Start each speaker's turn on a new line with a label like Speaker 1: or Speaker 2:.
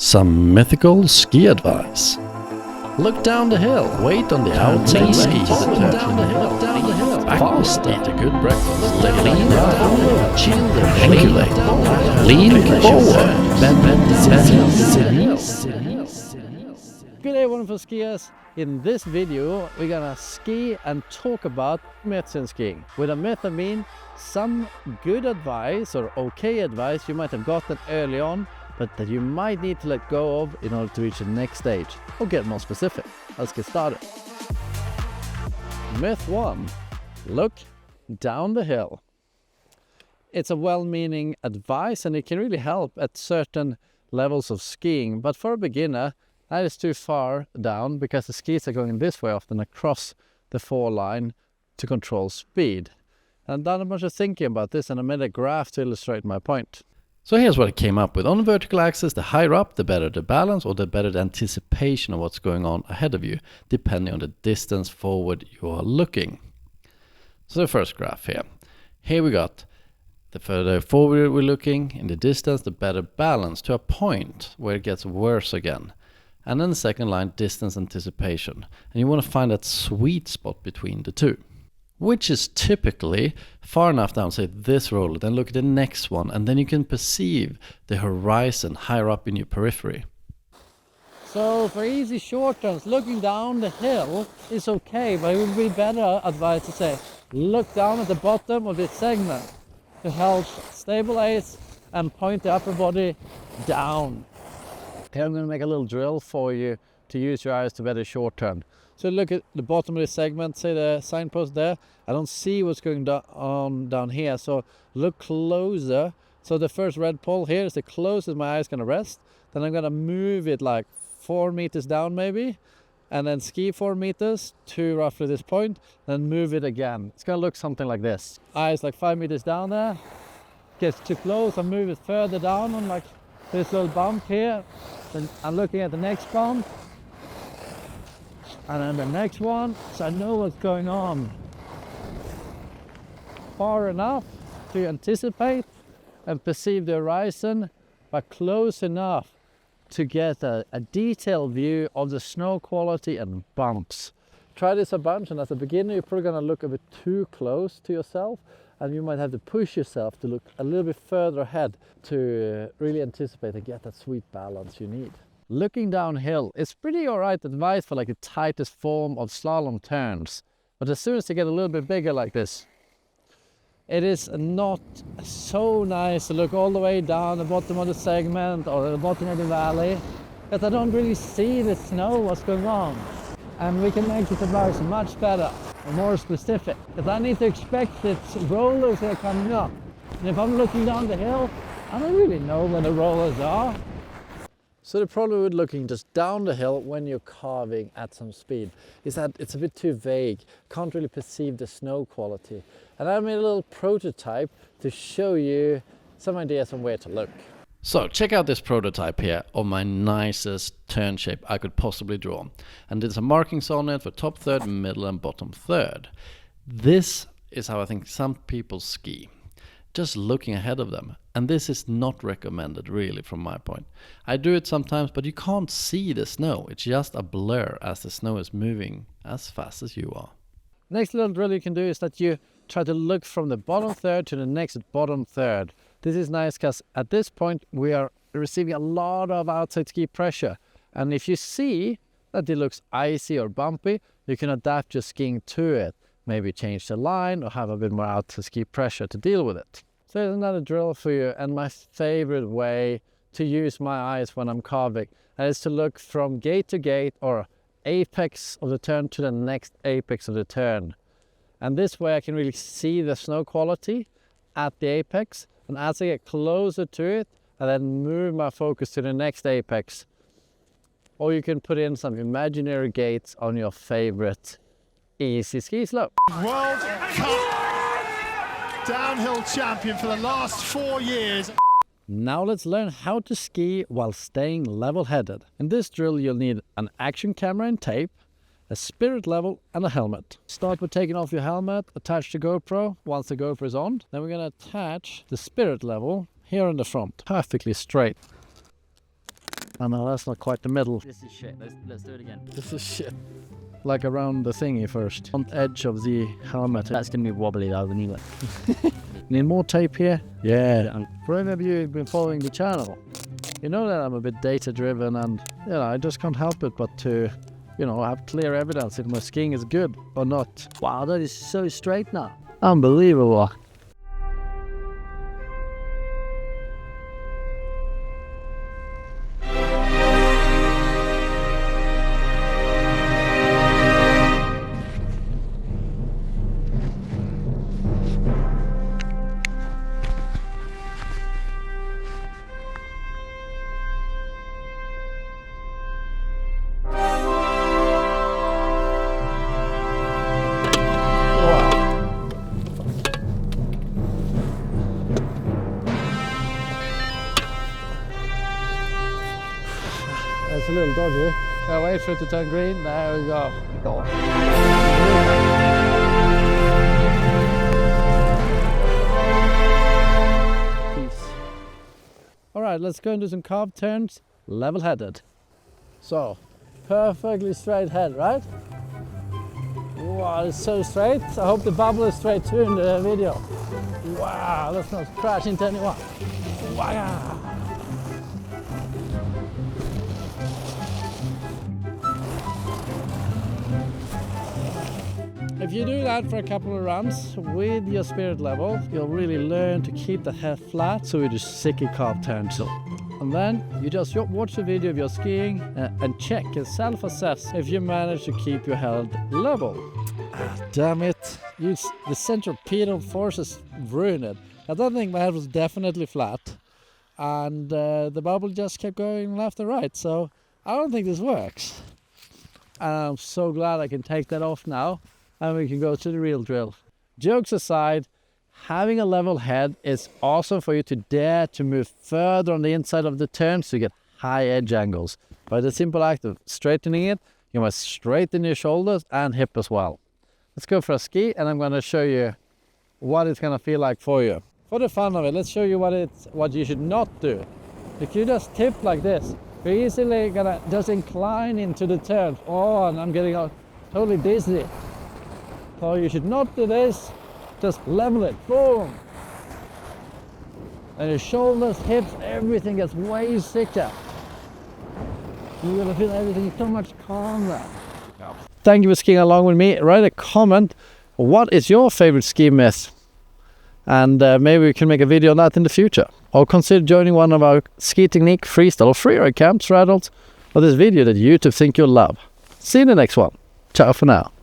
Speaker 1: Some mythical ski advice. Look down the hill, wait on the outside ski to the turn. Down the hill, fast, eat a good breakfast, lean down, chill, regulate, lean forward,
Speaker 2: Good day, wonderful skiers. In this video, we're gonna ski and talk about myths in skiing. With a myth, I mean some good advice or okay advice you might have gotten early on, but that you might need to let go of in order to reach the next stage, or get more specific. Let's get started. Myth 1. Look down the hill. It's a well-meaning advice and it can really help at certain levels of skiing, but for a beginner, that is too far down because the skis are going this way often across the fall line to control speed. And I've done a bunch of thinking about this and I made a graph to illustrate my point.
Speaker 1: So here's what I came up with. On the vertical axis, the higher up, the better the balance or the better the anticipation of what's going on ahead of you, depending on the distance forward you are looking. So the first graph here. Here we got the further forward we're looking in the distance, the better balance to a point where it gets worse again. And then the second line, distance anticipation. And you want to find that sweet spot between the two, which is typically far enough down, say this roller, then look at the next one, and then you can perceive the horizon higher up in your periphery.
Speaker 2: So for easy short turns, looking down the hill is okay, but it would be better advice to say, look down at the bottom of this segment to help stabilize and point the upper body down. Here I'm going to make a little drill for you to use your eyes to better short turn. So look at the bottom of this segment, say the signpost there. I don't see what's going on down here, so look closer. So the first red pole here is the closest my eye is going to rest. Then I'm going to move it like 4 meters down maybe, and then ski 4 meters to roughly this point, then move it again. It's going to look something like this. Eyes like 5 meters down there. Gets too close, I move it further down on like this little bump here. Then I'm looking at the next bump. And then the next one, so I know what's going on. Far enough to anticipate and perceive the horizon, but close enough to get a detailed view of the snow quality and bumps. Try this a bunch, and as a beginner you're probably going to look a bit too close to yourself, and you might have to push yourself to look a little bit further ahead to really anticipate and get that sweet balance you need. Looking downhill is pretty alright advice for like the tightest form of slalom turns, but as soon as you get a little bit bigger like this, it is not so nice to look all the way down the bottom of the segment or the bottom of the valley, because I don't really see the snow, what's going on. And we can make this advice much better and more specific, because I need to expect that rollers are coming up. And if I'm looking down the hill, I don't really know where the rollers are. So the problem with looking just down the hill when you're carving at some speed is that it's a bit too vague, can't really perceive the snow quality. And I made a little prototype to show you some ideas on where to look.
Speaker 1: So check out this prototype here of my nicest turn shape I could possibly draw. And there's some markings on it for top third, middle and bottom third. This is how I think some people ski, just looking ahead of them. And this is not recommended really from my point. I do it sometimes, but you can't see the snow. It's just a blur as the snow is moving as fast as you are.
Speaker 2: Next little drill you can do is that you try to look from the bottom third to the next bottom third. This is nice because at this point we are receiving a lot of outside ski pressure. And if you see that it looks icy or bumpy, you can adapt your skiing to it. Maybe change the line or have a bit more outside ski pressure to deal with it. So here's another drill for you, and my favorite way to use my eyes when I'm carving, that is to look from gate to gate or apex of the turn to the next apex of the turn. And this way I can really see the snow quality at the apex, and as I get closer to it, I then move my focus to the next apex. Or you can put in some imaginary gates on your favorite easy ski slope.
Speaker 3: World Cup downhill champion for the last 4 years.
Speaker 2: Now let's learn how to ski while staying level-headed. In this drill you'll need an action camera and tape, a spirit level and a helmet. Start with taking off your helmet, attach the GoPro once the GoPro is on. Then we're going to attach the spirit level here in the front, perfectly straight. Oh no, that's not quite the middle.
Speaker 4: This is shit. Let's do it again.
Speaker 2: This is shit. Like around the thingy first. Front edge of the helmet.
Speaker 4: That's gonna be wobbly though when you like.
Speaker 2: Need more tape here? Yeah. For any of you who've been following the channel, you know that I'm a bit data driven, and you know, I just can't help it but to, you know, have clear evidence if my skiing is good or not. Wow, that is so straight now. Unbelievable. That's a little dodgy. Gotta wait for it to turn green. There we go. Peace. Alright, let's go and do some carved turns, level-headed. So, perfectly straight head, right? Wow, it's so straight. I hope the bubble is straight too in the video. Wow, let's not crash into anyone. Wow. If you do that for a couple of runs with your spirit level, you'll really learn to keep the head flat so you do sicky carved turns. And then you just watch the video of your skiing and check and self-assess if you manage to keep your head level. Damn it. The centripetal forces ruined it. I don't think my head was definitely flat. And the bubble just kept going left and right. So I don't think this works. And I'm so glad I can take that off now. And we can go to the real drill. Jokes aside, having a level head is awesome for you to dare to move further on the inside of the turn so you get high edge angles. By the simple act of straightening it, you must straighten your shoulders and hip as well. Let's go for a ski, and I'm going to show you what it's going to feel like for you. For the fun of it, let's show you what you should not do. If you just tip like this, you're easily going to just incline into the turn. Oh, and I'm getting totally dizzy. So you should not do this, just level it, boom. And your shoulders, hips, everything gets way thicker. You're gonna feel everything so much calmer. Thank you for skiing along with me. Write a comment, what is your favorite ski myth? And maybe we can make a video on that in the future. Or consider joining one of our ski technique, freestyle or freeride camps for adults, or this video that YouTube think you'll love. See you in the next one. Ciao for now.